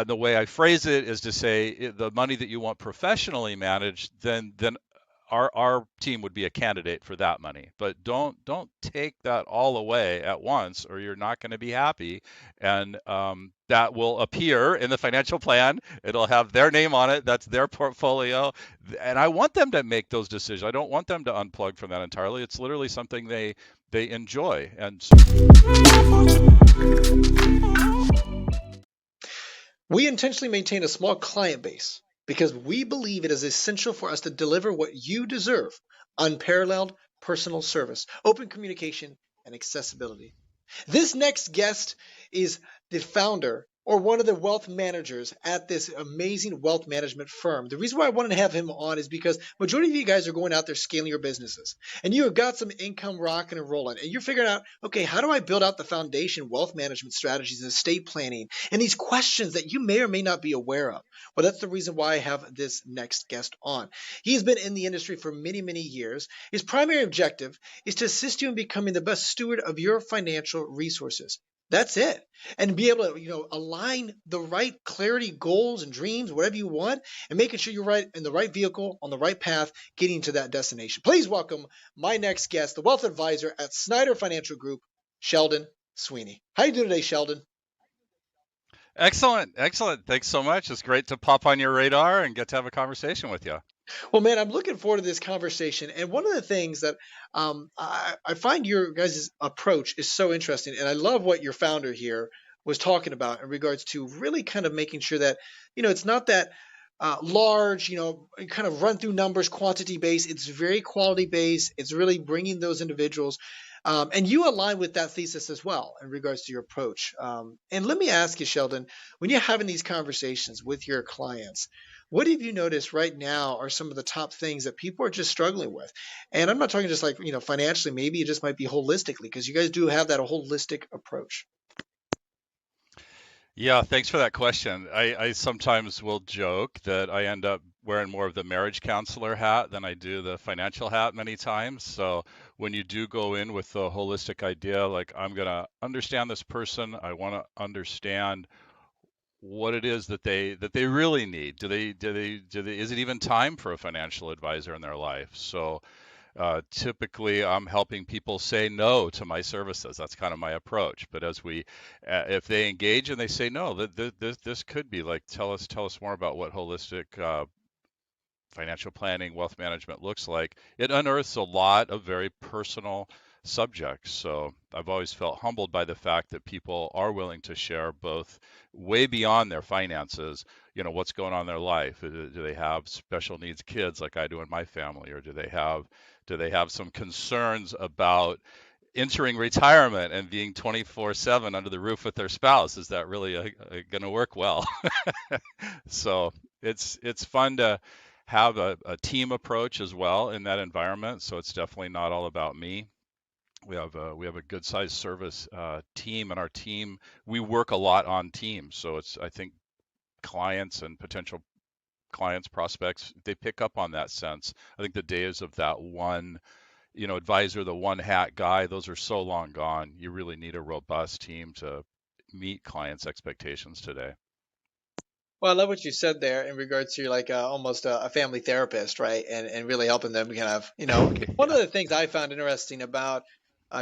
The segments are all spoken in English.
the way I phrase it is to say the money that you want professionally managed, then our team would be a candidate for that money. But don't take that all away at once, or you're not going to be happy. And that will appear in the financial plan. It'll have their name on it. That's their portfolio, and I want them to make those decisions. I don't want them to unplug from that entirely. It's literally something they enjoy. And We intentionally maintain a small client base because we believe it is essential for us to deliver what you deserve: unparalleled personal service, open communication, and accessibility. This next guest is the founder or one of the wealth managers at this amazing wealth management firm. The reason why I wanted to have him on is because majority of you guys are going out there scaling your businesses and you have got some income rocking and rolling and you're figuring out, okay, how do I build out the foundation, wealth management strategies and estate planning and these questions that you may or may not be aware of. Well, that's the reason why I have this next guest on. He's been in the industry for many, many years. His primary objective is to assist you in becoming the best steward of your financial resources. That's it. And be able to, align the right clarity, goals and dreams, whatever you want, and making sure you're right in the right vehicle, on the right path, getting to that destination. Please welcome my next guest, the wealth advisor at Snider Financial Group, Sheldon Sweeney. How you doing today, Sheldon? excellent, excellent. Thanks so much. It's great to pop on your radar and get to have a conversation with you. Well, man, I'm looking forward to this conversation. And one of the things that I find your guys' approach is so interesting, and I love what your founder here was talking about in regards to really kind of making sure that, it's not that large, kind of run through numbers, quantity based. It's very quality based. It's really bringing those individuals. And you align with that thesis as well in regards to your approach. And let me ask you, Sheldon, when you're having these conversations with your clients, what have you noticed right now are some of the top things that people are just struggling with? And I'm not talking just like, financially, maybe it just might be holistically, because you guys do have that holistic approach. Yeah, thanks for that question. I sometimes will joke that I end up wearing more of the marriage counselor hat than I do the financial hat many times. So when you do go in with the holistic idea, like I'm gonna understand this person, I want to understand what it is that they really need. Do they is it even time for a financial advisor in their life? So typically, I'm helping people say no to my services. That's kind of my approach. But if they engage and they say no, this could be like, tell us more about what holistic financial planning, wealth management looks like. It unearths a lot of very personal subjects. So I've always felt humbled by the fact that people are willing to share both way beyond their finances, what's going on in their life. Do they have special needs kids like I do in my family, or do they have some concerns about entering retirement and being 24/7 under the roof with their spouse? Is that really going to work well? So it's fun to have a team approach as well in that environment. So it's definitely not all about me. We have a good sized service team, and our team, we work a lot on teams. So I think clients and potential clients, prospects, they pick up on that sense. I think the days of that one, advisor, the one hat guy, those are so long gone. You really need a robust team to meet clients' expectations today. Well, I love what you said there in regards to like almost a family therapist, right? And really helping them kind of, one of Yeah. the things I found interesting about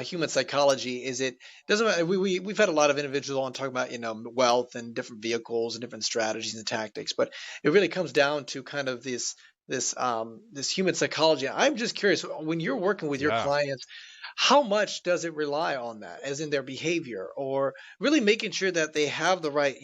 human psychology is it doesn't matter. We've had a lot of individuals on talk about, wealth and different vehicles and different strategies and tactics, but it really comes down to kind of this human psychology. I'm just curious, when you're working with your Yeah. clients, how much does it rely on that, as in their behavior, or really making sure that they have the right,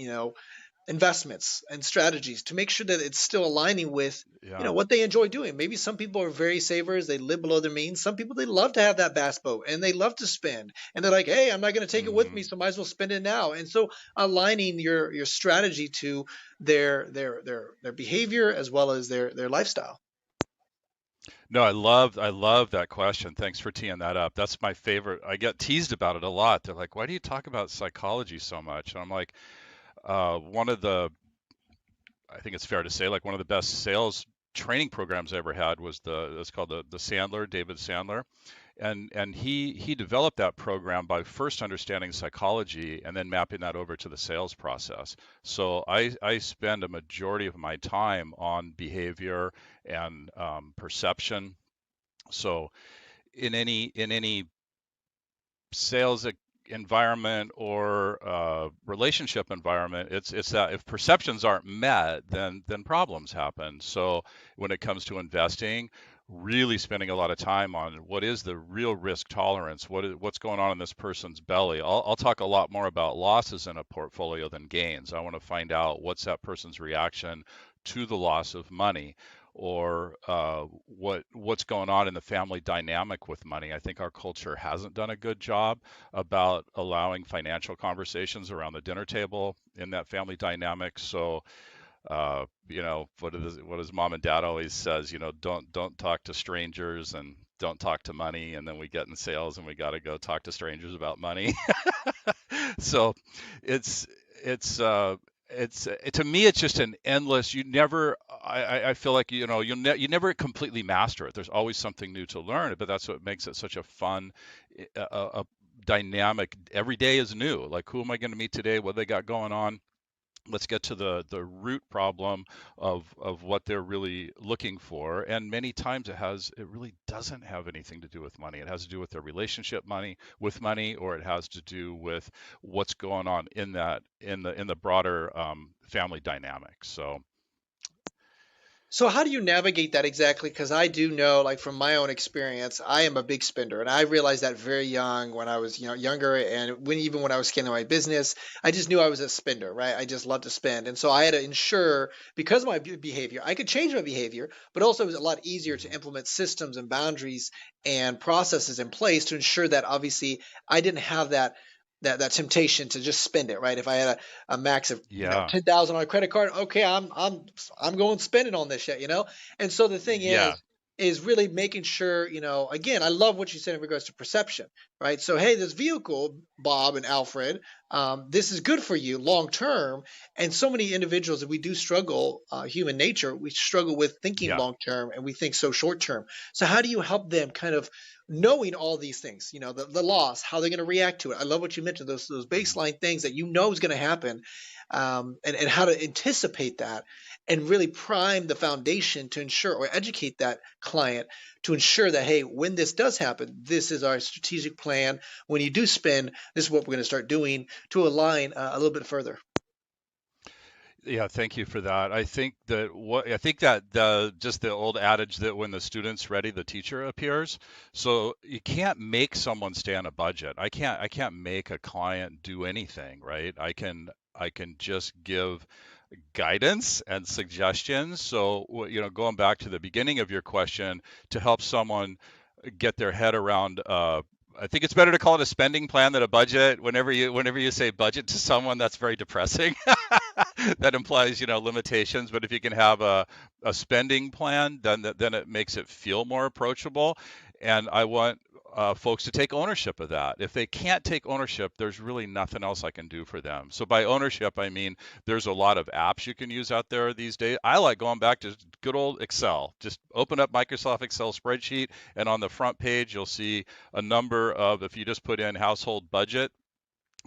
investments and strategies to make sure that it's still aligning with Yeah. what they enjoy doing. Maybe some people are very savers, they live below their means. Some people, they love to have that bass boat and they love to spend, and they're like, hey, I'm not going to take it with me, hmm so might as well spend it now. And so aligning your strategy to their behavior as well as their lifestyle. No, I love that question. Thanks for teeing that up. That's my favorite. I get teased about it a lot. They're like, "Why do you talk about psychology so much?" And I'm like, one of the, I think it's fair to say, like one of the best sales training programs I ever had was it's called the Sandler, David Sandler, and he developed that program by first understanding psychology and then mapping that over to the sales process. So I spend a majority of my time on behavior and perception. So in any sales environment or relationship environment, it's that if perceptions aren't met, then problems happen. So when it comes to investing, really spending a lot of time on what is the real risk tolerance, what's going on in this person's belly. I'll talk a lot more about losses in a portfolio than gains. I want to find out what's that person's reaction to the loss of money, or what's going on in the family dynamic with money. I think our culture hasn't done a good job about allowing financial conversations around the dinner table in that family dynamic. So, what does mom and dad always says? Don't talk to strangers and don't talk to money. And then we get in sales and we got to go talk to strangers about money. So it's it's uh to me it's just an endless. You never I feel like you never completely master it. There's always something new to learn, but that's what makes it such a fun, a dynamic. Every day is new. Like, who am I going to meet today? What they got going on? Let's get to the root problem of what they're really looking for. And many times it really doesn't have anything to do with money. It has to do with their relationship with money, or it has to do with what's going on in the broader family dynamic. So So how do you navigate that exactly? Because I do know, like from my own experience, I am a big spender, and I realized that very young when I was, younger, and even when I was scaling my business, I just knew I was a spender, right? I just love to spend, and so I had to ensure because of my behavior, I could change my behavior, but also it was a lot easier to implement systems and boundaries and processes in place to ensure that obviously I didn't have that temptation to just spend it, right? If I had a max of yeah, 10,000 on a credit card, okay, I'm going spending on this shit, And so the thing yeah, is really making sure, again, I love what you said in regards to perception, right? So hey, this vehicle, Bob and Alfred, this is good for you long term. And so many individuals that we do struggle, human nature, we struggle with thinking yeah. long term and we think so short term. So how do you help them kind of knowing all these things, the loss, how they're going to react to it? I love what you mentioned, those Mhm. baseline things that you know is going to happen, and how to anticipate that and really prime the foundation to ensure or educate that client to ensure that, hey, when this does happen, this is our strategic plan. When you do spend, this is what we're going to start doing to align a little bit further. Yeah, thank you for that. I think that the just the old adage that when the student's ready, the teacher appears. So you can't make someone stay on a budget. I can't make a client do anything, right? I can just give guidance and suggestions. So, going back to the beginning of your question, to help someone get their head around, I think it's better to call it a spending plan than a budget. Whenever you say budget to someone, that's very depressing. That implies, limitations. But if you can have a spending plan, then it makes it feel more approachable. And I want folks to take ownership of that. If they can't take ownership, there's really nothing else I can do for them. So by ownership, I mean there's a lot of apps you can use out there these days. I like going back to good old Excel. Just open up Microsoft Excel spreadsheet, and on the front page, you'll see a number of, if you just put in household budget,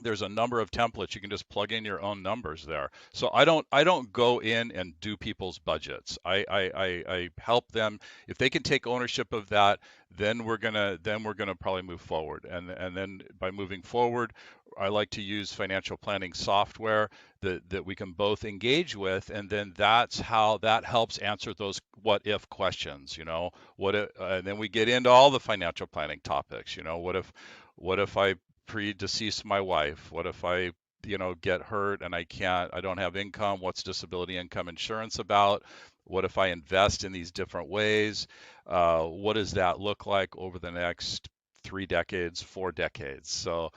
there's a number of templates. You can just plug in your own numbers there. So I don't go in and do people's budgets. I help them. If they can take ownership of that, then we're gonna probably move forward. And then by moving forward, I like to use financial planning software that we can both engage with, and then that's how that helps answer those what if questions. And then we get into all the financial planning topics. What if I predecease my wife? What if I, get hurt and I don't have income? What's disability income insurance about? What if I invest in these different ways? What does that look like over the next 3 decades, 4 decades? So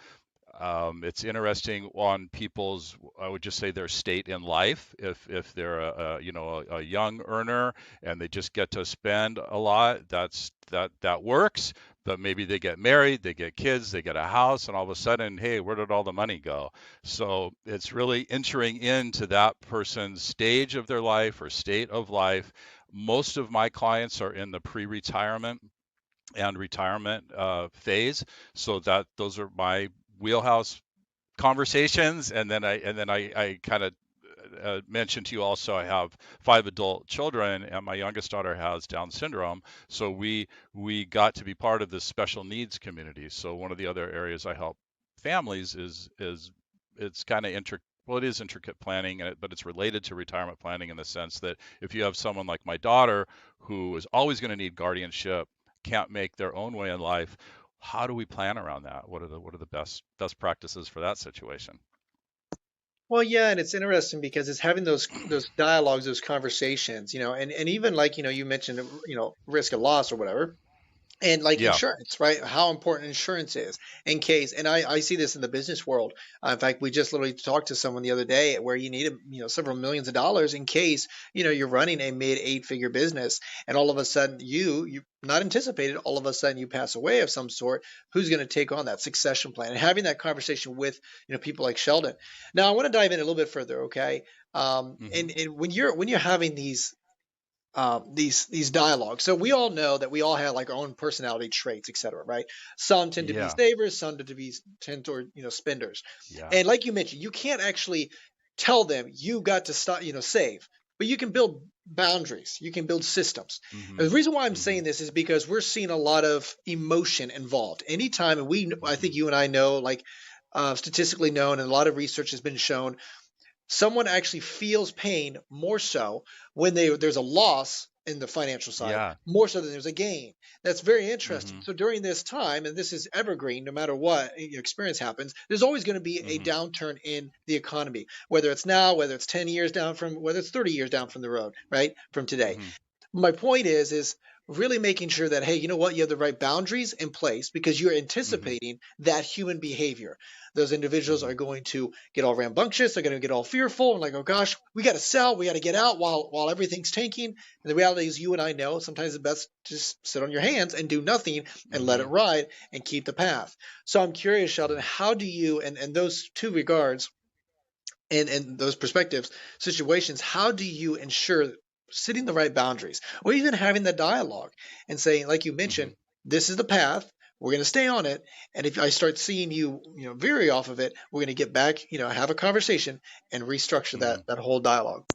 it's interesting on people's, I would just say, their state in life. If they're a young earner and they just get to spend a lot, that works. But maybe they get married, they get kids, they get a house, and all of a sudden, hey, where did all the money go? So it's really entering into that person's stage of their life or state of life Most of my clients are in the pre-retirement and retirement phase, so that those are my wheelhouse conversations. And then I kind of mentioned to you also, I have 5 adult children, and my youngest daughter has Down syndrome. So we got to be part of this special needs community. So one of the other areas I help families is it's kind of well, it is intricate planning, but it's related to retirement planning in the sense that if you have someone like my daughter who is always going to need guardianship, can't make their own way in life, how do we plan around that? What are the best practices for that situation? Well, yeah, and it's interesting because it's having those dialogues, those conversations, and even like, you mentioned, risk of loss or whatever. And like Yeah. insurance, right? How important insurance is in case, and I see this in the business world. In fact, we just literally talked to someone the other day where you need, several millions of dollars in case, you're running a mid 8-figure business, and all of a sudden you not anticipated, all of a sudden you pass away of some sort. Who's going to take on that succession plan? And having that conversation with, people like Sheldon. Now, I want to dive in a little bit further, okay? Hmm. And when you're having these dialogues. So we all know that we all have like our own personality traits, etc. Right? Some tend to be Yeah. savers, some tend toward spenders. Yeah. And like you mentioned, you can't actually tell them you got to stop, save, but you can build boundaries. You can build systems. And Hmm. the reason why I'm Hmm. saying this is because we're seeing a lot of emotion involved. Anytime, and I Hmm. think you and I know, like statistically known, and a lot of research has been shown someone actually feels pain more so when there's a loss in the financial side Yeah. more so than there's a gain. That's very interesting. Hmm. So during this time, and this is evergreen, no matter what experience happens, there's always going to be a Hmm. downturn in the economy, whether it's now, whether it's 10 years down from, whether it's 30 years down from the road, right, from today. Hmm. My point is really making sure that, hey, you know what, you have the right boundaries in place because you're Hmm. anticipating that human behavior. Those individuals Hmm. are going to get all rambunctious, they're going to get all fearful and like, oh gosh, we got to sell, we got to get out while everything's tanking. And the reality is, you and I know sometimes it's best to just sit on your hands and do nothing and let it Hmm. ride and keep the path. So I'm curious, Sheldon, how do you, and those two regards, and those perspectives, situations, how do you ensure setting the right boundaries or even having the dialogue and saying, like you Hmm. mentioned, this is the path, we're going to stay on it, and if I start seeing you, vary off of it, we're going to get back, have a conversation and restructure that Hmm. that whole dialogue.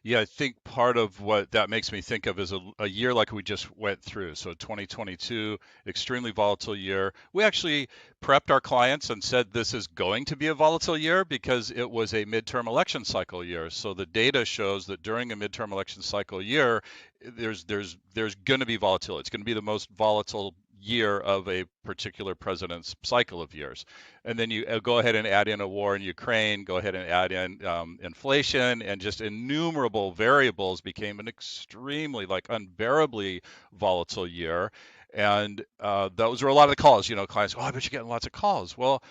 Yeah, I think part of what that makes me think of is a year like we just went through. So 2022, extremely volatile year. We actually prepped our clients and said this is going to be a volatile year because it was a midterm election cycle year. So the data shows that during a midterm election cycle year, there's going to be volatility. It's going to be the most volatile year of a particular president's cycle of years. And then you go ahead and add in a war in Ukraine, go ahead and add in inflation, and just innumerable variables became an extremely, like, unbearably volatile year. And those were a lot of the calls. Clients, oh, I bet you're getting lots of calls. Well,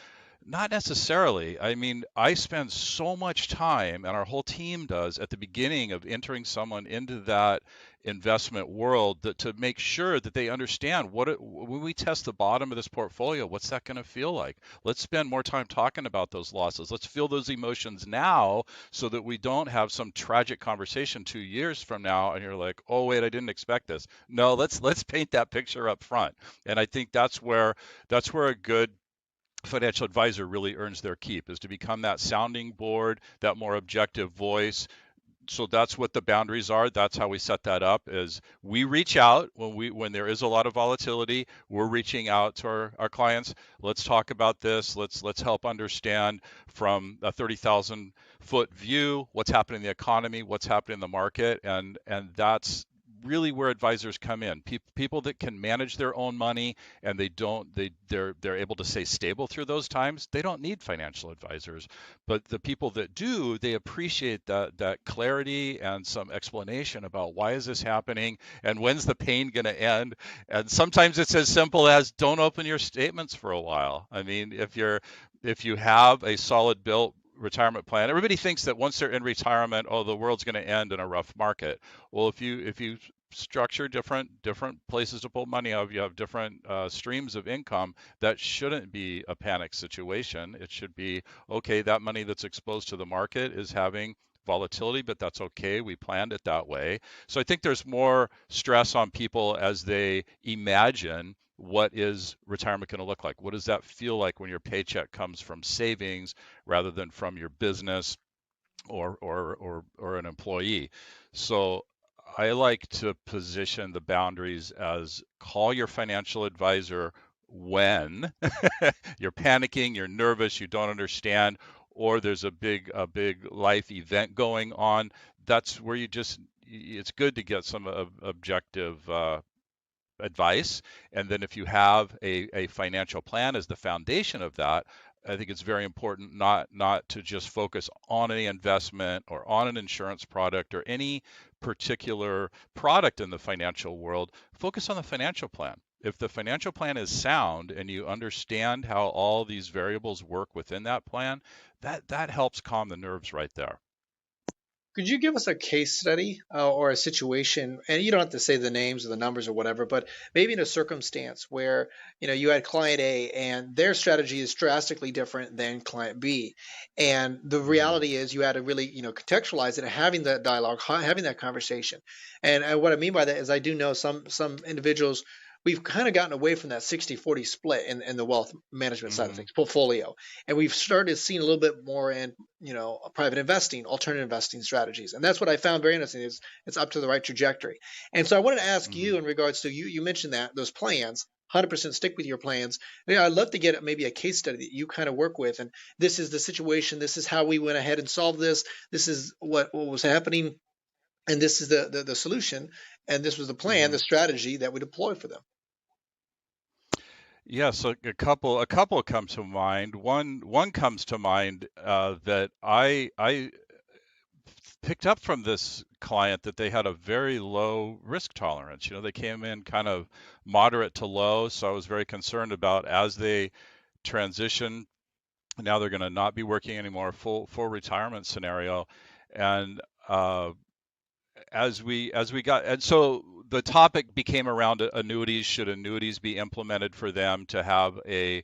not necessarily. I mean, I spend so much time, and our whole team does, at the beginning of entering someone into that investment world to make sure that they understand when we test the bottom of this portfolio, what's that going to feel like? Let's spend more time talking about those losses. Let's feel those emotions now so that we don't have some tragic conversation 2 years from now and you're like, oh wait, I didn't expect this. No, let's paint that picture up front. And I think that's where a good financial advisor really earns their keep, is to become that sounding board, that more objective voice. So that's what the boundaries are. That's how we set that up, is we reach out when there is a lot of volatility. We're reaching out to our clients. Let's talk about this. Let's help understand from a 30,000-foot view what's happening in the economy, what's happening in the market. And that's really where advisors come in. People that can manage their own money, and they're able to stay stable through those times. They don't need financial advisors. But the people that do, they appreciate that clarity and some explanation about why is this happening and when's the pain going to end. And sometimes it's as simple as don't open your statements for a while. I mean, if you have a solid built retirement plan, everybody thinks that once they're in retirement, oh, the world's going to end in a rough market. Well, if you structure different places to pull money out of, you have different streams of income, that shouldn't be a panic situation. It should be, okay, that money that's exposed to the market is having volatility, but that's okay. We planned it that way. So I think there's more stress on people as they imagine what is retirement going to look like? What does that feel like when your paycheck comes from savings rather than from your business or an employee? So I like to position the boundaries as call your financial advisor when you're panicking, you're nervous, you don't understand, or there's a big life event going on. That's where it's good to get some objective advice. And then if you have a financial plan as the foundation of that, I think it's very important not to just focus on any investment or on an insurance product or any particular product in the financial world. Focus on the financial plan. If the financial plan is sound and you understand how all these variables work within that plan, that helps calm the nerves right there. Could you give us a case study or a situation, and you don't have to say the names or the numbers or whatever, but maybe in a circumstance where you had client A and their strategy is drastically different than client B, and the Mhm. reality is you had to really contextualize it, and having that dialogue, having that conversation, and what I mean by that is I do know some individuals. We've kind of gotten away from that 60-40 split in the wealth management side of Mhm. things, portfolio. And we've started seeing a little bit more in private investing, alternative investing strategies, and that's what I found very interesting. Is it's up to the right trajectory. And so I wanted to ask you Mhm. in regards to you mentioned that those plans. 100% stick with your plans. Yeah, I'd love to get maybe a case study that you kind of work with, and this is the situation. This is how we went ahead and solved this. This is what was happening, and this is the solution, and this was the plan, the Mhm. strategy that we deploy for them. Yeah, so a couple come to mind. One comes to mind that I picked up from this client that they had a very low risk tolerance. They came in kind of moderate to low, so I was very concerned about as they transition. Now they're going to not be working anymore, full retirement scenario, and as we got and so the topic became around annuities. Should annuities be implemented for them to have a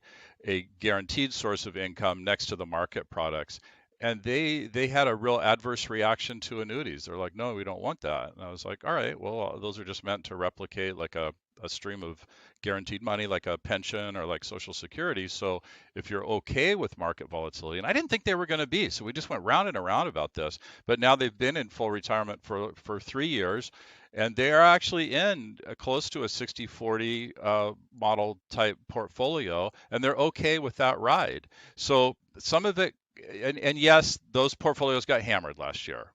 guaranteed source of income next to the market products? And they had a real adverse reaction to annuities. They're like, no, we don't want that. And I was like, all right, well, those are just meant to replicate like a stream of guaranteed money, like a pension or like Social Security. So if you're okay with market volatility, and I didn't think they were going to be, so we just went round and around about this. But now they've been in full retirement for 3 years, and they are actually in close to a 60-40 model type portfolio, and they're okay with that ride. So some of it, and yes, those portfolios got hammered last year.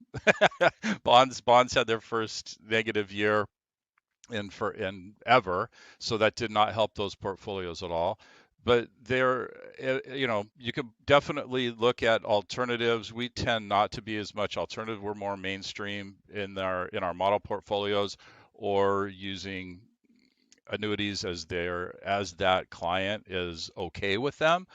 Bonds had their first negative year in ever, so that did not help those portfolios at all. But you could definitely look at alternatives. We tend not to be as much alternative. We're more mainstream in our model portfolios, or using annuities as that client is okay with them.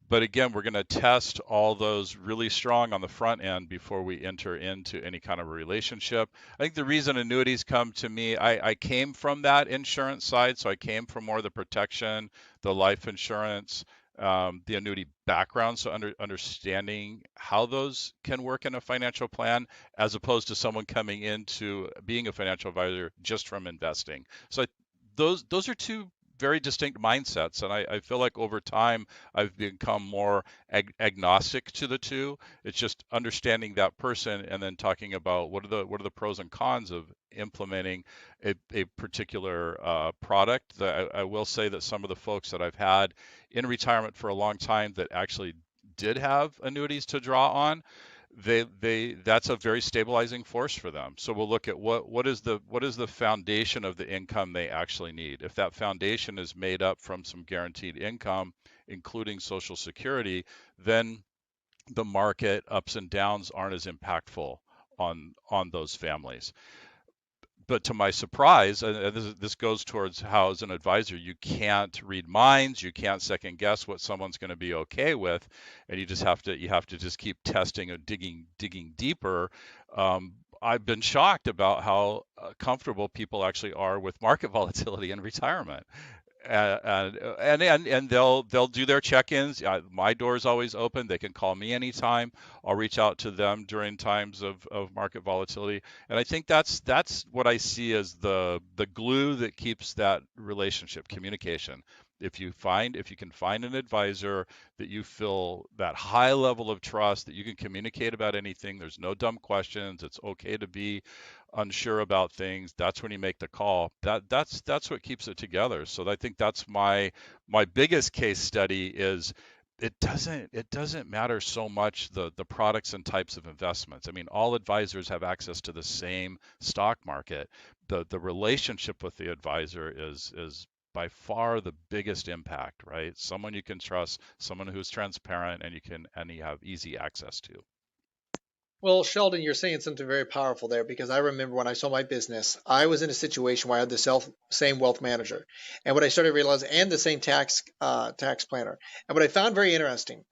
But again, we're going to test all those really strong on the front end before we enter into any kind of a relationship. I think the reason annuities come to me, I came from that insurance side. So I came from more of the protection, the life insurance, the annuity background. So understanding how those can work in a financial plan, as opposed to someone coming into being a financial advisor just from investing. So those are two very distinct mindsets, and I feel like over time I've become more agnostic to the two. It's just understanding that person and then talking about what are the pros and cons of implementing a particular product. I will say that some of the folks that I've had in retirement for a long time that actually did have annuities to draw on, they that's a very stabilizing force for them. So we'll look at what is the foundation of the income they actually need. If that foundation is made up from some guaranteed income, including Social Security, then the market ups and downs aren't as impactful on those families. But to my surprise, and this goes towards how, as an advisor, you can't read minds, you can't second guess what someone's going to be okay with, and you have to just keep testing and digging deeper. I've been shocked about how comfortable people actually are with market volatility in retirement. And they'll do their check-ins. My door is always open. They can call me anytime. I'll reach out to them during times of market volatility. And I think that's what I see as the glue that keeps that relationship, communication. If you can find an advisor that you feel that high level of trust, that you can communicate about anything, there's no dumb questions, it's okay to be unsure about things, that's when you make the call. That's what keeps it together. So I think that's my biggest case study is it doesn't matter so much the products and types of investments. I mean, all advisors have access to the same stock market. The relationship with the advisor is by far the biggest impact, right? Someone you can trust, someone who's transparent and you have easy access to. Well, Sheldon, you're saying something very powerful there because I remember when I saw my business, I was in a situation where I had the same wealth manager, and what I started realizing, and the same tax planner, and what I found very interesting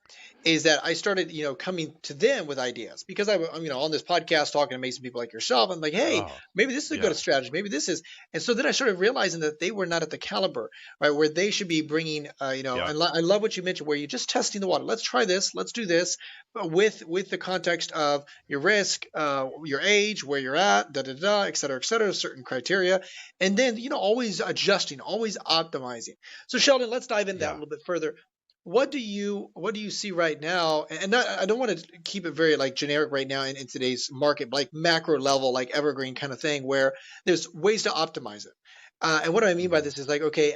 is that I started, coming to them with ideas because I'm, on this podcast talking to amazing people like yourself. I'm like, hey, Oh, maybe this is a good yeah, strategy. Maybe this is, and so then I started realizing that they were not at the caliber, right, where they should be bringing, yeah, and I love what you mentioned, where you're just testing the water. Let's try this. Let's do this, but with the context of your risk, your age, where you're at, da da da, et cetera, certain criteria, and then always adjusting, always optimizing. So Sheldon, let's dive into that a yeah. little bit further. What do you see right now? And not, I don't want to keep it very like generic right now in today's market, like macro level, like evergreen kind of thing, where there's ways to optimize it. And what I mean by Mhm. this is like, okay,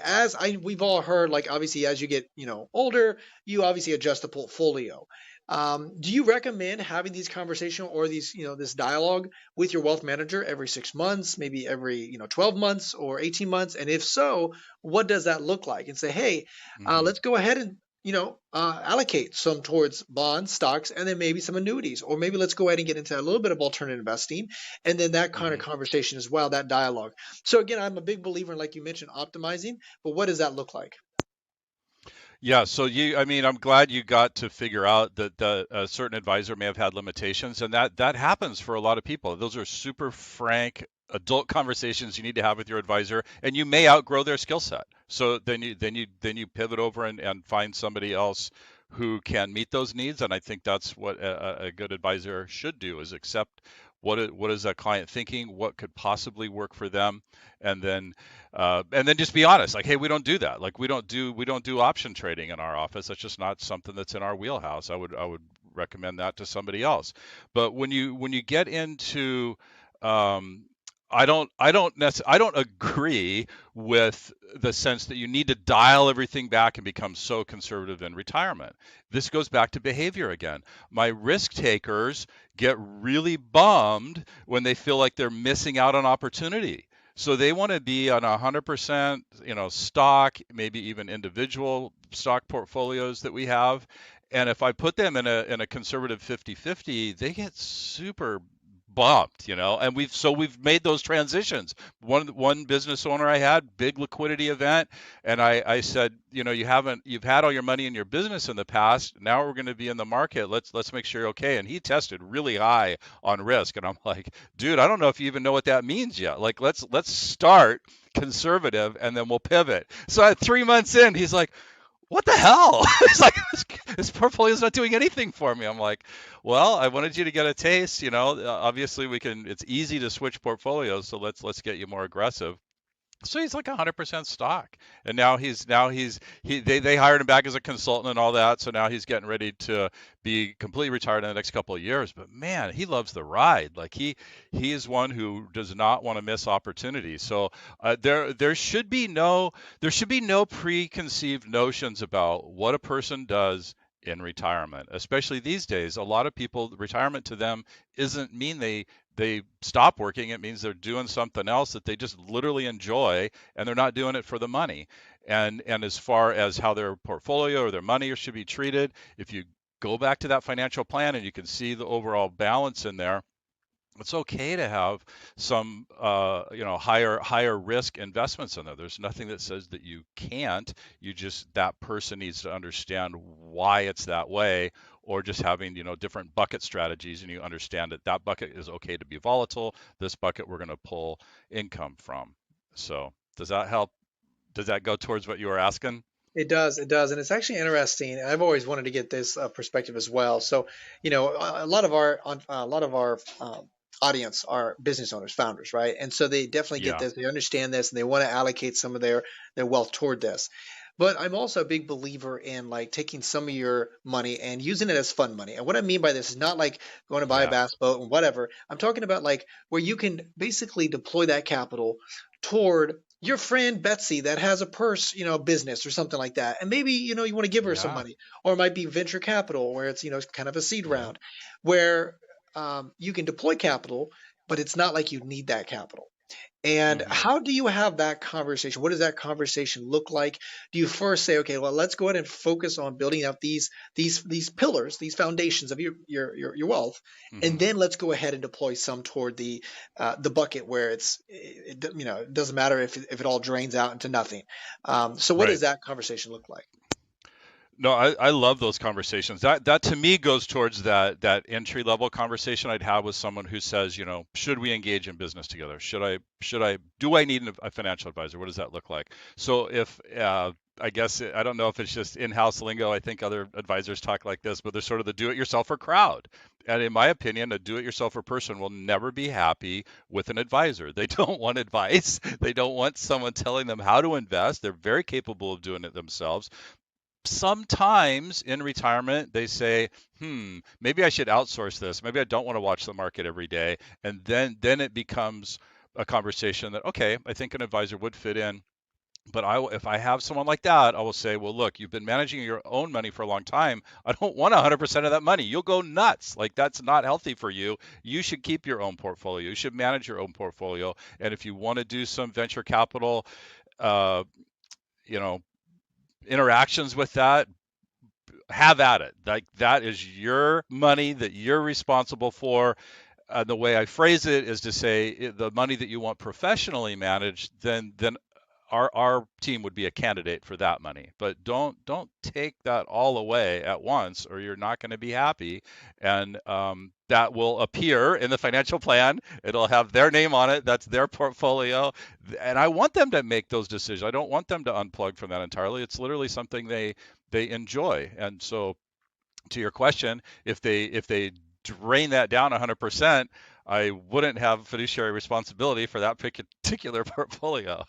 we've all heard, like obviously as you get older, you obviously adjust the portfolio. Do you recommend having these conversations or these this dialogue with your wealth manager every 6 months, maybe every 12 months or 18 months? And if so, what does that look like? And say, hey, Mhm. let's go ahead and allocate some towards bonds, stocks, and then maybe some annuities, or maybe let's go ahead and get into a little bit of alternative investing, and then that kind of Mhm. conversation as well, that dialogue. So again, I'm a big believer in, like you mentioned, optimizing, but what does that look like? Yeah, so I mean, I'm glad you got to figure out that the a certain advisor may have had limitations, and that happens for a lot of people. Those are super frank adult conversations you need to have with your advisor, and you may outgrow their skill set. So then you pivot over and find somebody else who can meet those needs, and I think that's what a good advisor should do is accept what is that client thinking, what could possibly work for them, and then just be honest, like, hey, we don't do that. Like, we don't do option trading in our office. That's just not something that's in our wheelhouse. I would recommend that to somebody else. But when you get into um, I don't agree with the sense that you need to dial everything back and become so conservative in retirement. This goes back to behavior again. My risk takers get really bummed when they feel like they're missing out on opportunity. So they want to be on 100%, stock, maybe even individual stock portfolios that we have. And if I put them in a conservative 50-50, they get super bumped. And we've made those transitions. One business owner I had, big liquidity event, and I said, you've had all your money in your business in the past. Now we're going to be in the market. Let's make sure you're okay. And he tested really high on risk, and I'm like, dude, I don't know if you even know what that means yet. Like, let's start conservative and then we'll pivot. So at 3 months in, he's like, what the hell? It's like this portfolio is not doing anything for me. I'm like, well, I wanted you to get a taste. Obviously we can. It's easy to switch portfolios, so let's get you more aggressive. So he's like 100% stock, and they hired him back as a consultant and all that. So now he's getting ready to be completely retired in the next couple of years. But man, he loves the ride. Like he is one who does not want to miss opportunities. So there should be no preconceived notions about what a person does in retirement, especially these days. A lot of people, retirement to them isn't mean they stop working. It means they're doing something else that they just literally enjoy, and they're not doing it for the money. And as far as how their portfolio or their money should be treated, if you go back to that financial plan and you can see the overall balance in there, it's okay to have some higher risk investments in there. There's nothing that says that you can't. That person needs to understand why it's that way, or just having different bucket strategies, and you understand that bucket is okay to be volatile. This bucket we're going to pull income from. So does that help Does that go towards what you were asking? It does, and it's actually interesting. I've always wanted to get this perspective as well. So, a lot of our audience are business owners, founders, right? And so they definitely get Yeah. this. They understand this, and they want to allocate some of their wealth toward this. But I'm also a big believer in like taking some of your money and using it as fun money. And what I mean by this is not like going to buy a Yeah. bass boat and whatever. I'm talking about like where you can basically deploy that capital toward your friend Betsy that has a purse, business or something like that. And maybe, you want to give her some Yeah. money. Or it might be venture capital where it's, kind of a seed Yeah. round where you can deploy capital, but it's not like you need that capital. And Hmm. how do you have that conversation? What does that conversation look like? Do you first say, okay, well, let's go ahead and focus on building up these pillars, these foundations of your wealth, Hmm. and then let's go ahead and deploy some toward the bucket where it doesn't matter if it all drains out into nothing. So what Right. does that conversation look like? No, I love those conversations. That to me goes towards that entry level conversation I'd have with someone who says, should we engage in business together? Should I do I need a financial advisor? What does that look like? So if I guess I don't know if it's just in-house lingo. I think other advisors talk like this, but they're sort of the do-it-yourselfer crowd. And in my opinion, a do-it-yourselfer person will never be happy with an advisor. They don't want advice. They don't want someone telling them how to invest. They're very capable of doing it themselves. Sometimes in retirement they say, maybe I should outsource this, maybe I don't want to watch the market every day, and then it becomes a conversation that, okay, I think an advisor would fit in. But if I have someone like that, I will say, well, look, you've been managing your own money for a long time. I don't want 100% of that money. You'll go nuts. Like, that's not healthy for you. You should keep your own portfolio. You should manage your own portfolio. And if you want to do some venture capital, uh, you know, interactions with that, have at it. Like, that is your money that you're responsible for. The way I phrase it is to say, the money that you want professionally managed, then our team would be a candidate for that money. But don't take that all away at once, or you're not going to be happy. And that will appear in the financial plan. It'll have their name on it. That's their portfolio, and I want them to make those decisions. I don't want them to unplug from that entirely. It's literally something they enjoy. And so, to your question, if they drain that down 100%, I wouldn't have fiduciary responsibility for that particular portfolio.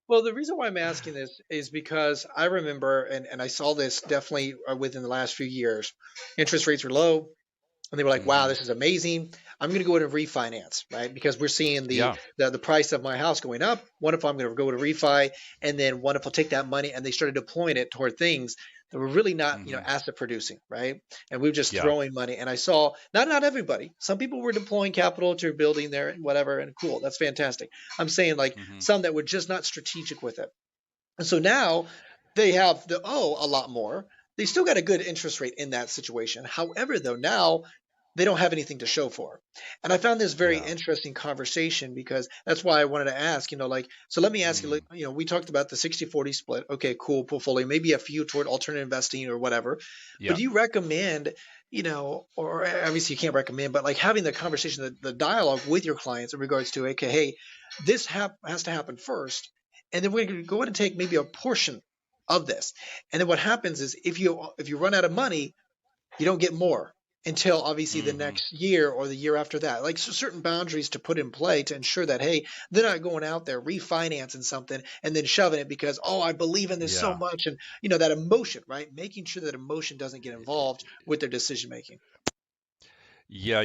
Well, the reason why I'm asking this is because I remember, and I saw this definitely within the last few years, interest rates were low, and they were like, "Wow, Hmm. this is amazing. I'm going to go in and refinance, right? Because we're seeing Yeah. the price of my house going up. What if I'm going to go to refi, and then what if I'll take that money?" And they started deploying it toward things that were really not, Hmm. asset producing, right? And we were just Yeah. throwing money. And I saw not everybody. Some people were deploying capital to building their whatever, and cool, that's fantastic. I'm saying like Hmm. some that were just not strategic with it. And so now they have a lot more. They still got a good interest rate in that situation. However, though, now they don't have anything to show for. And I found this very Yeah. interesting conversation because that's why I wanted to ask, like, so let me ask you, like, Hmm. we talked about the 60-40 split. Okay, cool portfolio, maybe a few toward alternative investing or whatever. But Yeah. do you recommend, or obviously you can't recommend, but like having the conversation, the dialogue with your clients in regards to, okay, hey, this has to happen first, and then we're going to go ahead and take maybe a portion of this. And then what happens is if you run out of money, you don't get more until obviously the Hmm. next year or the year after that. Like, so certain boundaries to put in play to ensure that, hey, they're not going out there refinancing something and then shoving it because, oh, I believe in this so Yeah. much. And that emotion, right? Making sure that emotion doesn't get involved with their decision making. Yeah,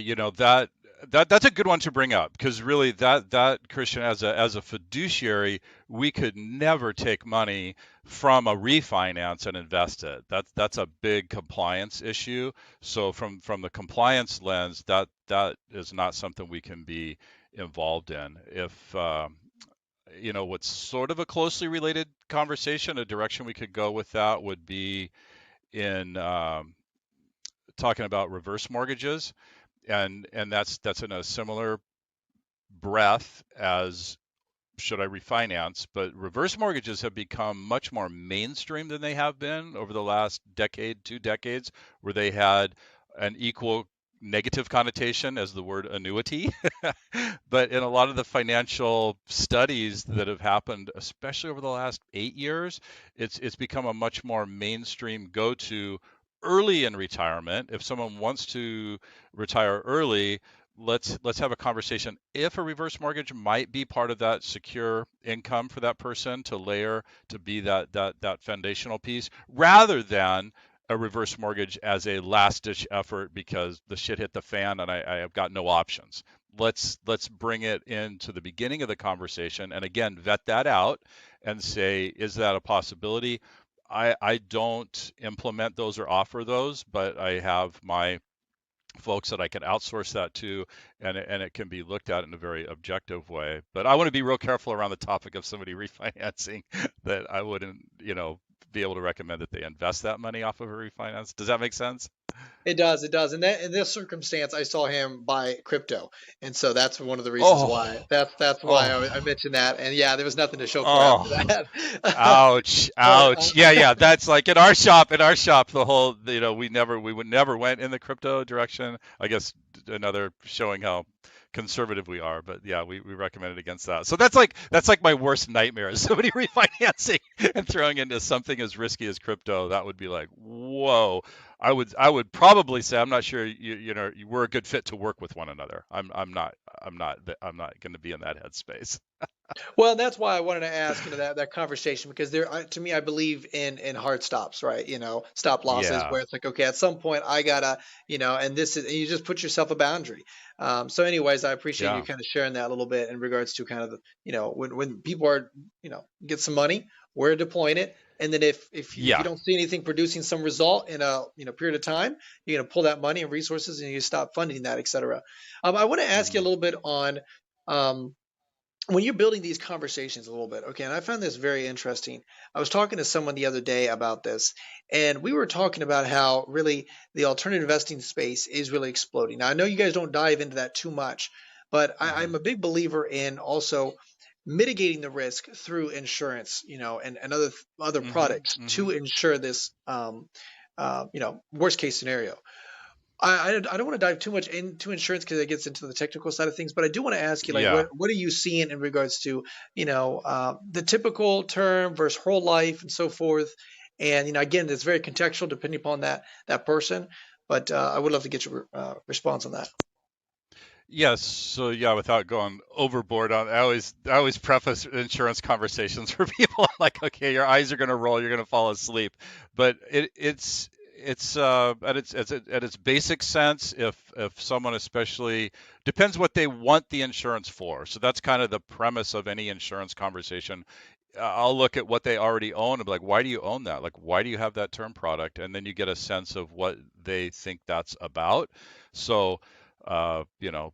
that's a good one to bring up, because really, that Christian, as a fiduciary, we could never take money from a refinance and invest it. That's a big compliance issue. So from the compliance lens, that is not something we can be involved in. If what's sort of a closely related conversation, a direction we could go with that would be in talking about reverse mortgages, and that's in a similar breath as should I refinance. But reverse mortgages have become much more mainstream than they have been over the last decade, 2 decades, where they had an equal negative connotation as the word annuity. But in a lot of the financial studies that have happened, especially over the last 8 years, it's become a much more mainstream go-to early in retirement. If someone wants to retire early, let's have a conversation if a reverse mortgage might be part of that secure income for that person to layer to be that foundational piece rather than a reverse mortgage as a last ditch effort because the shit hit the fan and I have got no options. Let's bring it into the beginning of the conversation and again vet that out and say, is that a possibility? I don't implement those or offer those, but I have my folks that I can outsource that to, and it can be looked at in a very objective way. But I want to be real careful around the topic of somebody refinancing that I wouldn't, be able to recommend that they invest that money off of a refinance. Does that make sense? It does, it does. And that in this circumstance, I saw him buy crypto, and so that's one of the reasons why. Oh, That's why I oh, mentioned that. And yeah, there was nothing to show for it after oh. that. Ouch, But ouch. Yeah, yeah, that's like in our shop, the whole, we would never went in the crypto direction. I guess another showing how conservative we are, but yeah, we recommended against that. So that's like my worst nightmare is somebody refinancing and throwing into something as risky as crypto. That would be like, whoa. I would probably say I'm not sure we're a good fit to work with one another. I'm not going to be in that headspace. well, that's why I wanted to ask, that conversation, because to me, I believe in hard stops, right? Stop losses, Yeah. where it's like, okay, at some point I gotta, and and you just put yourself a boundary. So anyways, I appreciate you Yeah. kind of sharing that a little bit in regards to kind of when people are, get some money, we're deploying it. And then if you Yeah. don't see anything producing some result in a period of time, you're gonna pull that money and resources and you stop funding that, et cetera. I want to ask you a Mhm. little bit on um, when you're building these conversations a little bit, okay, and I found this very interesting. I was talking to someone the other day about this, and we were talking about how really the alternative investing space is really exploding. Now, I know you guys don't dive into that too much, but I'm Mhm. a big believer in also mitigating the risk through insurance, and other Mhm. products to Mhm. ensure this, worst case scenario. I don't want to dive too much into insurance because it gets into the technical side of things, but I do want to ask you, like, Yeah. what are you seeing in regards to, the typical term versus whole life and so forth? And again, it's very contextual depending upon that person. But I would love to get your response on that. Yes. So yeah, without going overboard on, I always preface insurance conversations for people like, okay, your eyes are going to roll, you're going to fall asleep, but it's at its basic sense. If someone especially depends what they want the insurance for. So that's kind of the premise of any insurance conversation. I'll look at what they already own and be like, why do you own that? Like, why do you have that term product? And then you get a sense of what they think that's about. So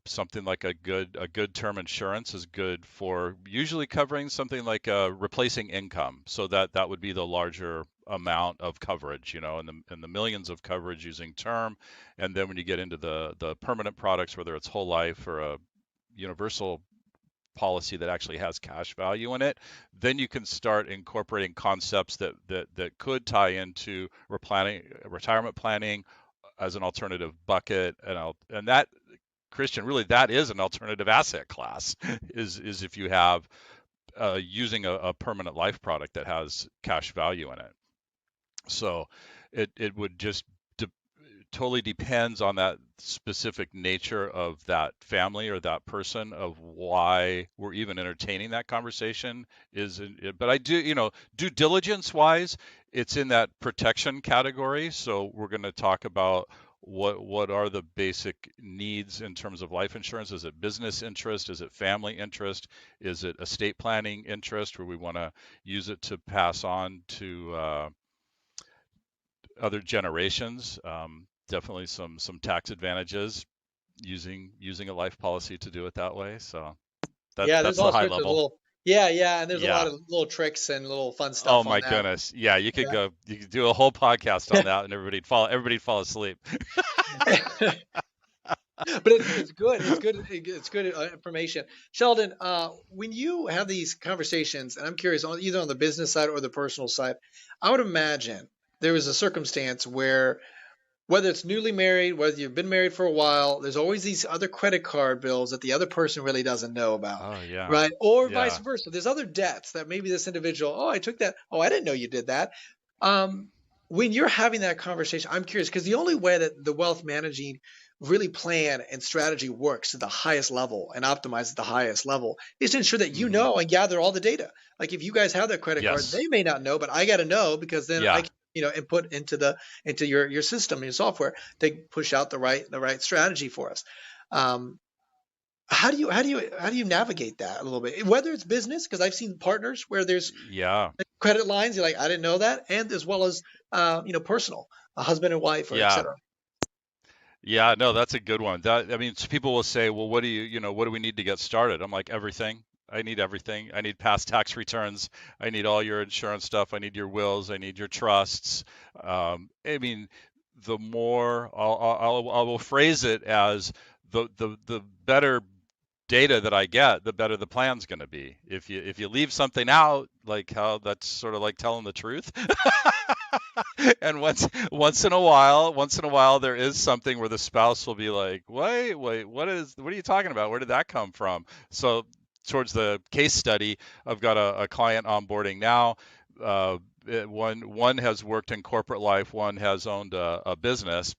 something like a good term insurance is good for usually covering something like replacing income. So that would be the larger amount of coverage, in the millions of coverage using term. And then when you get into the permanent products, whether it's whole life or a universal policy that actually has cash value in it, then you can start incorporating concepts that could tie into retirement planning as an alternative bucket, and that Christian, really, that is an alternative asset class. Is if you have using a permanent life product that has cash value in it. So it would just de- totally depends on that specific nature of that family or that person of why we're even entertaining that conversation but I do, due diligence wise, it's in that protection category. So we're going to talk about what are the basic needs in terms of life insurance. Is it business interest? Is it family interest? Is it estate planning interest where we want to use it to pass on to other generations? Definitely some tax advantages using a life policy to do it that way. So Yeah, there's that's the all high sorts of level. little, yeah, and there's a lot Yeah. of little tricks and little fun Oh stuff on my that. goodness. Yeah, Yeah. you could do a whole podcast on that and everybody'd fall asleep. But it's good. It's good information. Sheldon, when you have these conversations, and I'm curious, either on the business side or the personal side, I would imagine there was a circumstance where whether it's newly married, whether you've been married for a while, there's always these other credit card bills that the other person really doesn't know about, Oh yeah. right? Or vice Yeah. versa. There's other debts that maybe this individual, oh, I took that. Oh, I didn't know you did that. Um, when you're having that conversation, I'm curious because the only way that the wealth managing really plan and strategy works at the highest level and optimizes at the highest level is to ensure that you Hmm. know and gather all the data. Like if you guys have that credit card, Yes. they may not know, but I got to know because then I Yeah. can, input into your system, your software to push out the right strategy for us. Um, how do you navigate that a little bit? Whether it's business, because I've seen partners where there's Yeah. credit lines, you're like, I didn't know that, and as well as personal, a husband and wife, or Yeah. etc. Yeah, no, that's a good one. That I mean, people will say, "Well, what do what do we need to get started?" I'm like, everything. I need everything. I need past tax returns. I need all your insurance stuff. I need your wills. I need your trusts. I mean, the more I will phrase it as the better data that I get, the better the plan's going to be. If you leave something out, like how that's sort of like telling the truth. And once in a while there is something where the spouse will be like, wait, what are you talking about? Where did that come from? So towards the case study, I've got a client onboarding now. One has worked in corporate life, one has owned a business.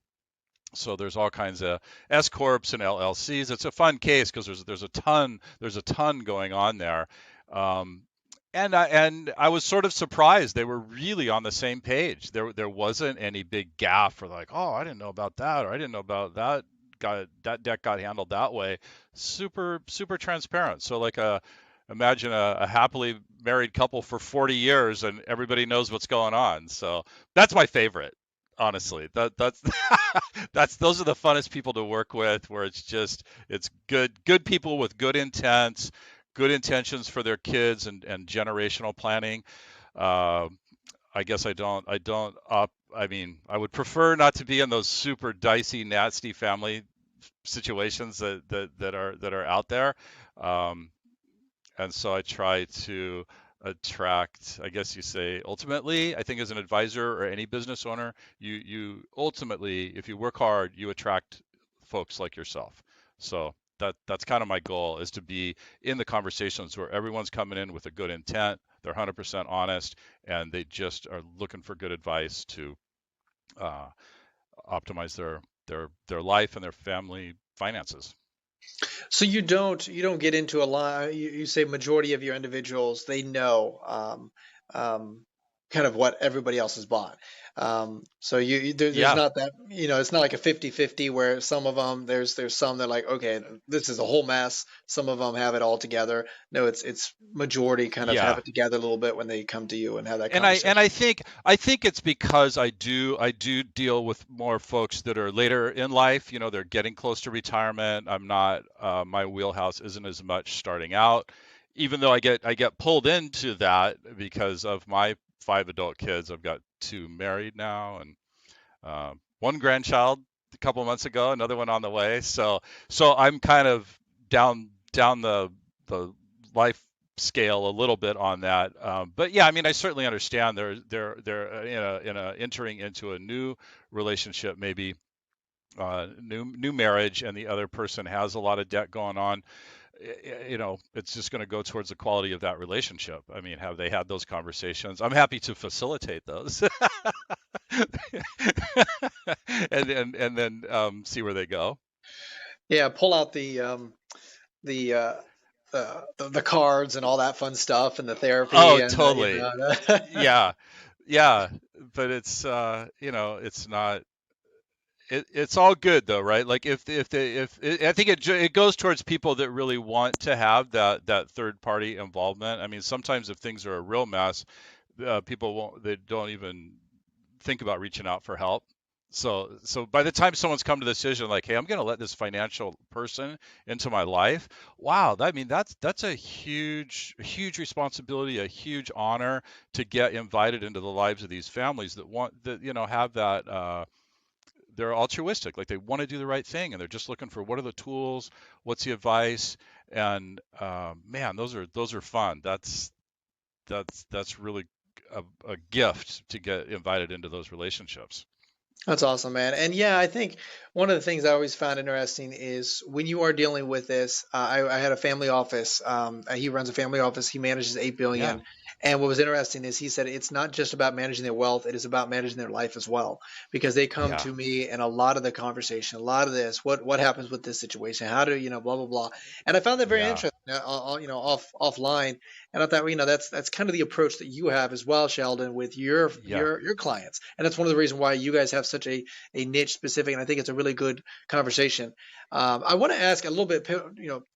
So there's all kinds of S corps and LLCs. It's a fun case because there's a ton going on there. Um, and I was sort of surprised they were really on the same page. There wasn't any big gaffe or like, oh, I didn't know about that, or I didn't know about that deck got handled that way. Super super transparent. So like imagine a happily married couple for 40 years and everybody knows what's going on. So that's my favorite, honestly. That's that's those are the funnest people to work with, where it's good people with good intents, good intentions for their kids, and generational planning. uh, I guess I mean, I would prefer not to be in those super dicey nasty family situations that are out there. um, and so I try to attract, I guess you say, ultimately, I think as an advisor or any business owner, you ultimately, if you work hard, you attract folks like yourself. So that's kind of my goal, is to be in the conversations where everyone's coming in with a good intent, they're 100% honest, and they just are looking for good advice to uh, optimize their life and their family finances. So you don't get into a lot. You say majority of your individuals, they know um, kind of what everybody else has bought. So there's Yeah. not that, it's not like a 50-50 where some of them, there's some that like, okay, this is a whole mess. Some of them have it all together. No, it's majority kind of have Yeah. it together a little bit when they come to you and have that and I and conversation. I think I think it's because I do deal with more folks that are later in life. They're getting close to retirement. I'm not my wheelhouse isn't as much starting out, even though I get pulled into that because of my five adult kids. I've got two married now, and one grandchild a couple months ago, another one on the way. So I'm kind of down the life scale a little bit on that. But yeah, I mean, I certainly understand they're in a entering into a new relationship, maybe new marriage, and the other person has a lot of debt going on. It's just going to go towards the quality of that relationship. I mean, have they had those conversations? I'm happy to facilitate those. And then see where they go. Yeah, pull out the the cards and all that fun stuff and the therapy Oh, and totally. Yeah, yeah. But it's not. It's all good though, right? Like I think it goes towards people that really want to have that third party involvement. I mean, sometimes if things are a real mess, people won't they don't even think about reaching out for help. So by the time someone's come to the decision like, hey, I'm going to let this financial person into my life, wow, I mean that's a huge responsibility, a huge honor to get invited into the lives of these families that want that have that they're altruistic, like they want to do the right thing, and they're just looking for what are the tools, what's the advice, and man, those are fun. That's really a gift to get invited into those relationships. That's awesome, man. And yeah, I think one of the things I always found interesting is when you are dealing with this. I had a family office. He runs a family office. He manages 8 billion. Yeah, And what was interesting is he said it's not just about managing their wealth; it is about managing their life as well. Because they come yeah, to me and a lot of the conversation, a lot of this, what happens with this situation, how do blah blah blah. And I found that very yeah, interesting. Offline, and I thought, well, that's kind of the approach that you have as well, Sheldon, with your yeah, your your clients, and that's one of the reasons why you guys have such a niche specific. And I think it's a really good conversation. I want to ask a little bit,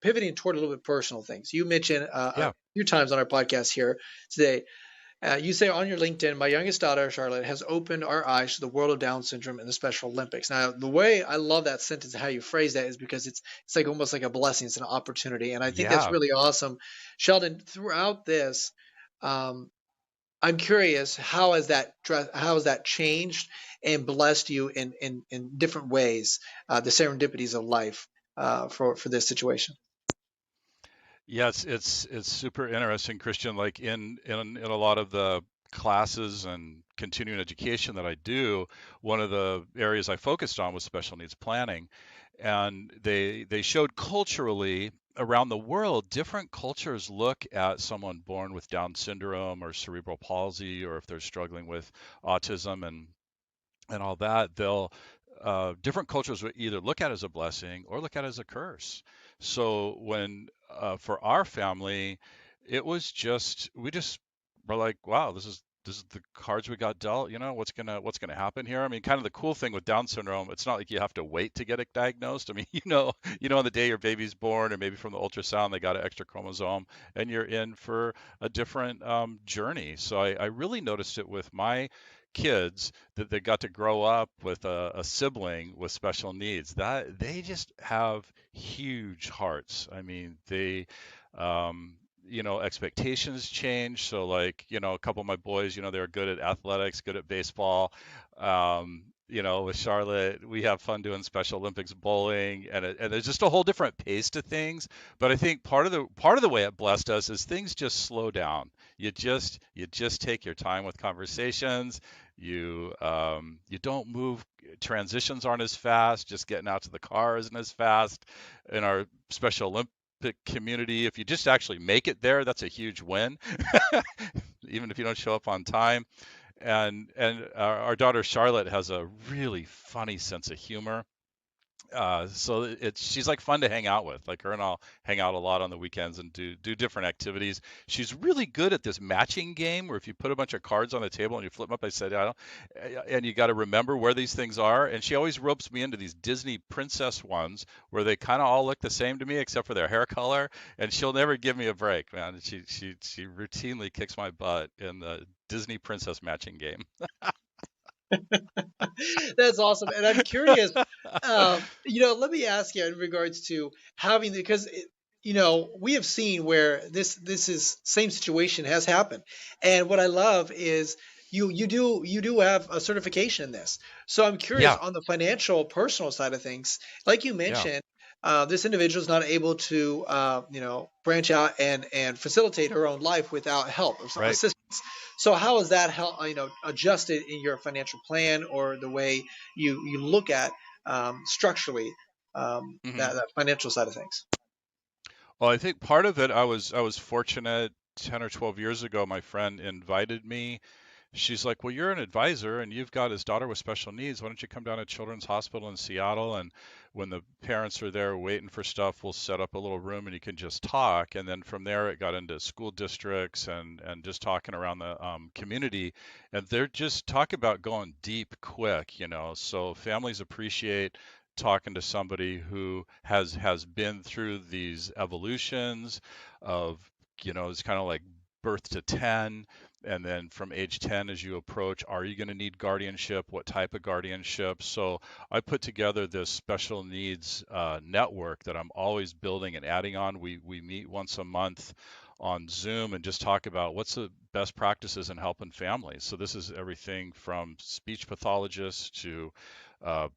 pivoting toward a little bit personal things. You mentioned a yeah, few times on our podcast here today. You say on your LinkedIn, my youngest daughter, Charlotte, has opened our eyes to the world of Down syndrome and the Special Olympics. Now, the way I love that sentence, how you phrase that, is because it's like almost like a blessing, it's an opportunity, and I think that's yeah. really awesome, Sheldon. Throughout this, um, I'm curious, how has that changed and blessed you in different ways, the serendipities of life for this situation. Yes, it's super interesting, Christian. Like in a lot of the classes and continuing education that I do, one of the areas I focused on was special needs planning, and they showed culturally around the world, different cultures look at someone born with Down syndrome or cerebral palsy, or if they're struggling with autism and all that, they'll different cultures would either look at it as a blessing or look at it as a curse. So when for our family, it was just we just were like, wow, this is the cards we got dealt. You know, what's gonna happen here? I mean, kind of the cool thing with Down syndrome, it's not like you have to wait to get it diagnosed. I mean, on the day your baby's born, or maybe from the ultrasound they got an extra chromosome, and you're in for a different journey. So I really noticed it with my kids that they got to grow up with a sibling with special needs, that they just have huge hearts. I mean, um, expectations change. So like, a couple of my boys, they're good at athletics, good at baseball. With Charlotte, we have fun doing Special Olympics bowling, and there's just a whole different pace to things. But I think part of the way it blessed us is things just slow down. You just take your time with conversations. You don't move. Transitions aren't as fast. Just getting out to the car isn't as fast. In our Special Olympic community, if you just actually make it there, that's a huge win, even if you don't show up on time. And our daughter Charlotte has a really funny sense of humor. So she's like fun to hang out with. Like her and I'll hang out a lot on the weekends and do different activities. She's really good at this matching game where if you put a bunch of cards on the table and you flip them up, I said, I don't, and you got to remember where these things are. And she always ropes me into these Disney princess ones where they kind of all look the same to me except for their hair color. And she'll never give me a break, man. She routinely kicks my butt in the Disney princess matching game. That's awesome. And I'm curious, let me ask you in regards to having, because we have seen where this is same situation has happened. And what I love is you do have a certification in this. So I'm curious Yeah, on the financial personal side of things, like you yeah, mentioned, this individual is not able to branch out and facilitate her own life without help or some right. assistance. So how has that help, adjusted in your financial plan or the way you look at structurally hmm that financial side of things? Well, I think part of it, I was fortunate 10 or 12 years ago, my friend invited me. She's like, "Well, you're an advisor and you've got his daughter with special needs. Why don't you come down to Children's Hospital in Seattle? And when the parents are there waiting for stuff, we'll set up a little room and you can just talk." And then from there, it got into school districts and just talking around the community. And they're just talk about going deep quick. So families appreciate talking to somebody who has been through these evolutions of, it's kind of like birth to 10, and then from age 10, as you approach, are you going to need guardianship? What type of guardianship? So I put together this special needs network that I'm always building and adding on. We meet once a month on Zoom and just talk about what's the best practices in helping families. So this is everything from speech pathologists to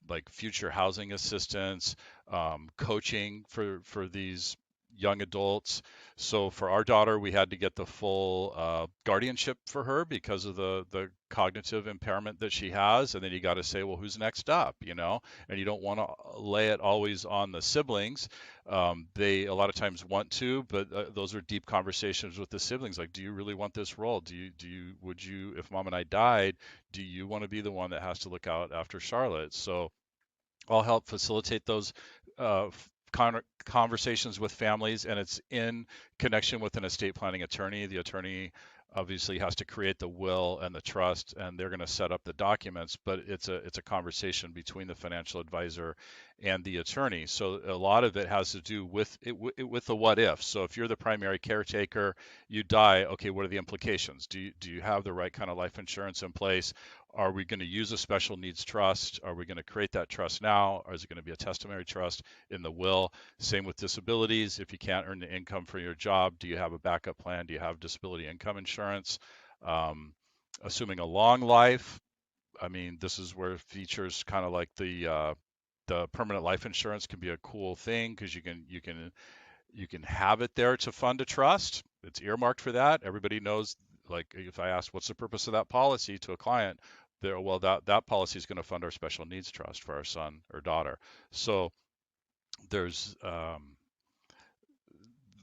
like future housing assistance, coaching for these young adults. So for our daughter, we had to get the full guardianship for her because of the cognitive impairment that she has. And then you got to say, well, who's next up, you know? And you don't want to lay it always on the siblings. They a lot of times want to, but those are deep conversations with the siblings. Like, do you really want this role? Would you, if mom and I died, do you want to be the one that has to look out after Charlotte? So I'll help facilitate those conversations with families, and it's in connection with an estate planning attorney. The attorney obviously has to create the will and the trust, and they're going to set up the documents. But it's a conversation between the financial advisor and the attorney. So a lot of it has to do with with the what if. So if you're the primary caretaker, you die. Okay, what are the implications? Do you have the right kind of life insurance in place? Are we going to use a special needs trust? Are we going to create that trust now? Or is it going to be a testamentary trust in the will? Same with disabilities. If you can't earn the income for your job, do you have a backup plan? Do you have disability income insurance? Um, Assuming a long life, I mean, this is where features kind of like the permanent life insurance can be a cool thing because you can have it there to fund a trust. It's earmarked for that. Everybody knows, like if I ask what's the purpose of that policy to a client, there, well, that policy is going to fund our special needs trust for our son or daughter. So there's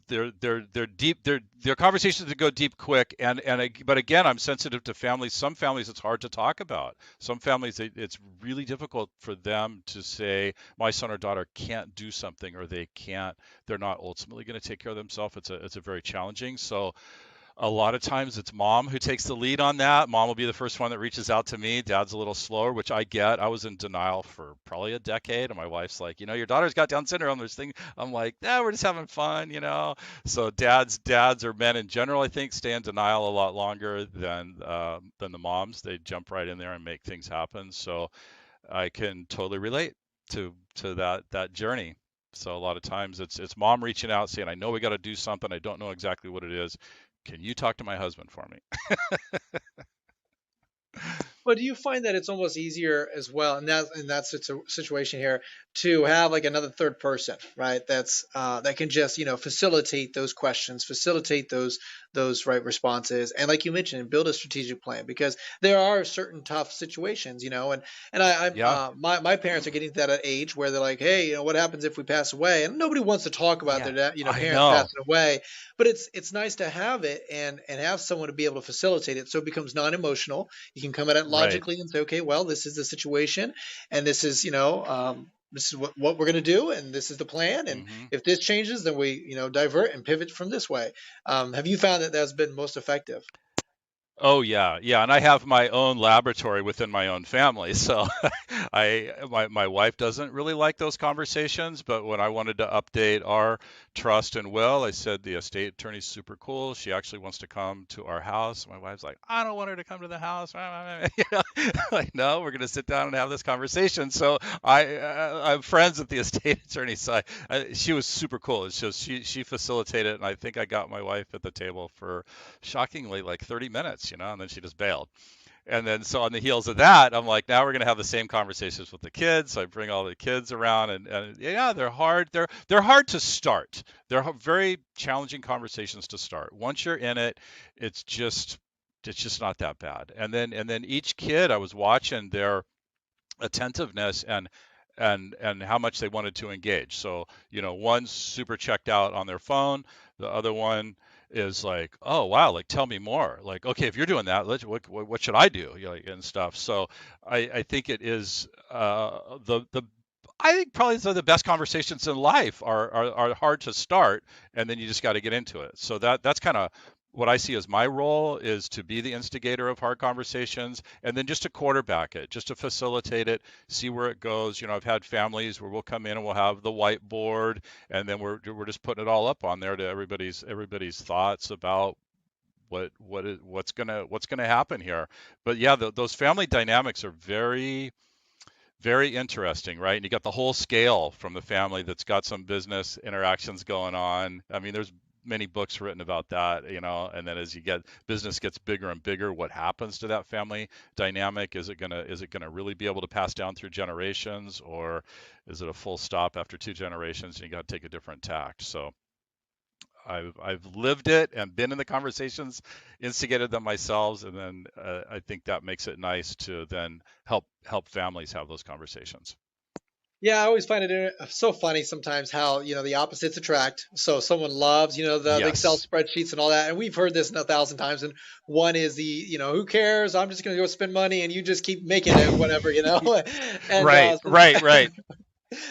they're deep they're conversations that go deep quick, but again, I'm sensitive to families. Some families it's hard to talk about. Some families it's really difficult for them to say my son or daughter can't do something, or they're not ultimately going to take care of themselves. It's a very challenging. So a lot of times it's mom who takes the lead on that. Mom will be the first one that reaches out to me. Dad's a little slower, which I get. I was in denial for probably a decade, and my wife's like, your daughter's got Down syndrome. There's thing. I'm like, yeah, we're just having fun. So dads or men in general, I think, stay in denial a lot longer than the moms. They jump right in there and make things happen. So I can totally relate to that journey. So a lot of times it's mom reaching out saying, I know we got to do something. I don't know exactly what it is. Can you talk to my husband for me? But do you find that it's almost easier as well in that situation here to have like another third person, right? That can just facilitate those questions, facilitate those right responses, and like you mentioned, build a strategic plan because there are certain tough situations, and I'm Yeah, my parents are getting to that age where they're like, hey, what happens if we pass away? And nobody wants to talk about yeah, their I parents know. passing away, but it's nice to have it and have someone to be able to facilitate it so it becomes non-emotional. You can come at it Right. logically and say, okay, well, this is the situation, and this is, this is what we're going to do, and this is the plan. And hmm if this changes, then we, divert and pivot from this way. Have you found that that's been most effective? Oh yeah, yeah, and I have my own laboratory within my own family. So my wife doesn't really like those conversations, but when I wanted to update our trust and will, I said the estate attorney's super cool. She actually wants to come to our house. My wife's like, I don't want her to come to the house. Like no, we're gonna sit down and have this conversation. So I'm friends with the estate attorney side. She was super cool. It's just she facilitated, and I think I got my wife at the table for shockingly like 30 minutes, and then she just bailed. And then so on the heels of that, I'm like, now we're gonna have the same conversations with the kids. So I bring all the kids around, and yeah, they're hard. They're hard to start. They're very challenging conversations to start. Once you're in it, it's just it's just not that bad. And then each kid, I was watching their attentiveness and how much they wanted to engage. So, one's super checked out on their phone. The other one is like, oh wow, like tell me more. Like, okay, if you're doing that, what should I do? And stuff. So I think it is the I think probably some of the best conversations in life are hard to start, and then you just got to get into it. So that's kind of what I see as my role is to be the instigator of hard conversations, and then just to quarterback it, just to facilitate it, see where it goes. I've had families where we'll come in and we'll have the whiteboard, and then we're just putting it all up on there to everybody's thoughts about what's gonna happen here. But yeah, those family dynamics are very very interesting, right? And you got the whole scale from the family that's got some business interactions going on. I mean, there's many books written about that. And then as you get business gets bigger and bigger, what happens to that family dynamic? Is it gonna really be able to pass down through generations, or is it a full stop after two generations and you got to take a different tact? So I've lived it and been in the conversations, instigated them myself, and then I think that makes it nice to then help families have those conversations. Yeah, I always find it so funny sometimes how, the opposites attract. So someone loves, the Excel Yes. spreadsheets and all that. And we've heard this a thousand times. And one is who cares? I'm just going to go spend money and you just keep making it, whatever. And Right, right, right.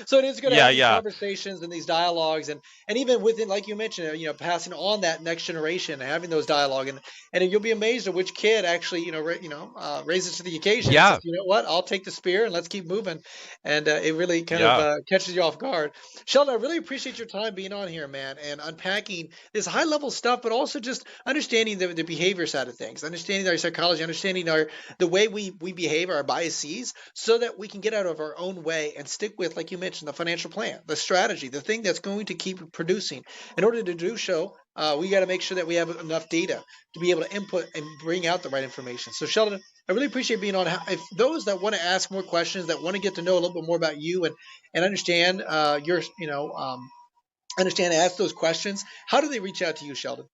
so it is good to Yeah, have these yeah, conversations and these dialogues, and even within, like you mentioned, passing on that next generation, having those dialogue, and you'll be amazed at which kid actually, raises to the occasion and says, yeah, you know what, I'll take the spear and let's keep moving, and it really kind of yeah. catches you off guard. Sheldon, I really appreciate your time being on here, man, and unpacking this high level stuff, but also just understanding the behavior side of things, understanding our psychology, understanding the way we behave, our biases, so that we can get out of our own way and stick with, like you mentioned, the financial plan, the strategy, the thing that's going to keep producing. In order to do so, we got to make sure that we have enough data to be able to input and bring out the right information. So, Sheldon, I really appreciate being on. If those that want to ask more questions, that want to get to know a little bit more about you and understand your, understand and ask those questions, how do they reach out to you, Sheldon?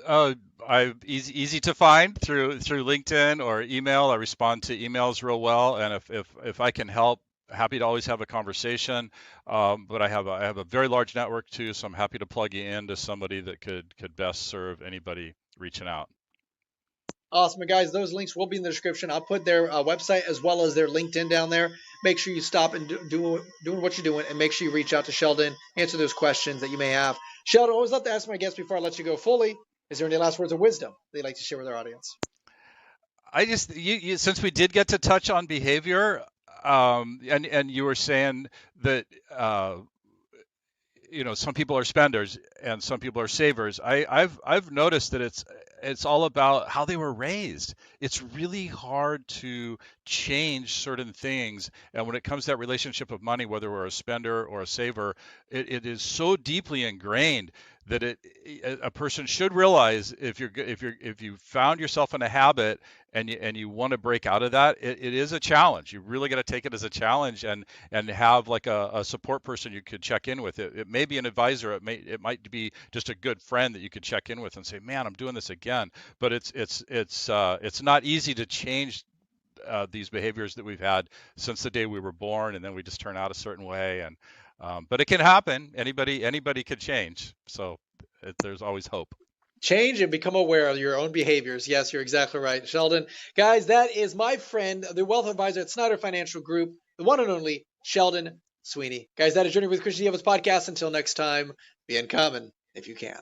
Uh, I easy to find through LinkedIn or email. I respond to emails real well, and if I can help, happy to always have a conversation. But I have a very large network too, so I'm happy to plug you into somebody that could best serve anybody reaching out. Awesome, guys. Those links will be in the description. I'll put their website as well as their LinkedIn down there. Make sure you stop and doing what you're doing, and make sure you reach out to Sheldon, answer those questions that you may have. Sheldon, I always love to ask my guests before I let you go fully. Is there any last words of wisdom they'd like to share with our audience? I just since we did get to touch on behavior, and you were saying that some people are spenders and some people are savers. I've noticed that it's all about how they were raised. It's really hard to change certain things, and when it comes to that relationship of money, whether we're a spender or a saver, it is so deeply ingrained that a person should realize if you found yourself in a habit and you want to break out of that, it is a challenge. You really got to take it as a challenge and have like a support person you could check in with. It may be an advisor. It might be just a good friend that you could check in with and say, "Man, I'm doing this again." But it's not easy to change these behaviors that we've had since the day we were born, and then we just turn out a certain way. And but it can happen. Anybody could change. So there's always hope. Change and become aware of your own behaviors. Yes, you're exactly right, Sheldon. Guys, that is my friend, the wealth advisor at Snider Financial Group, the one and only Sheldon Sweeney. Guys, that is Journey with Christian Diava's podcast. Until next time, be uncommon if you can.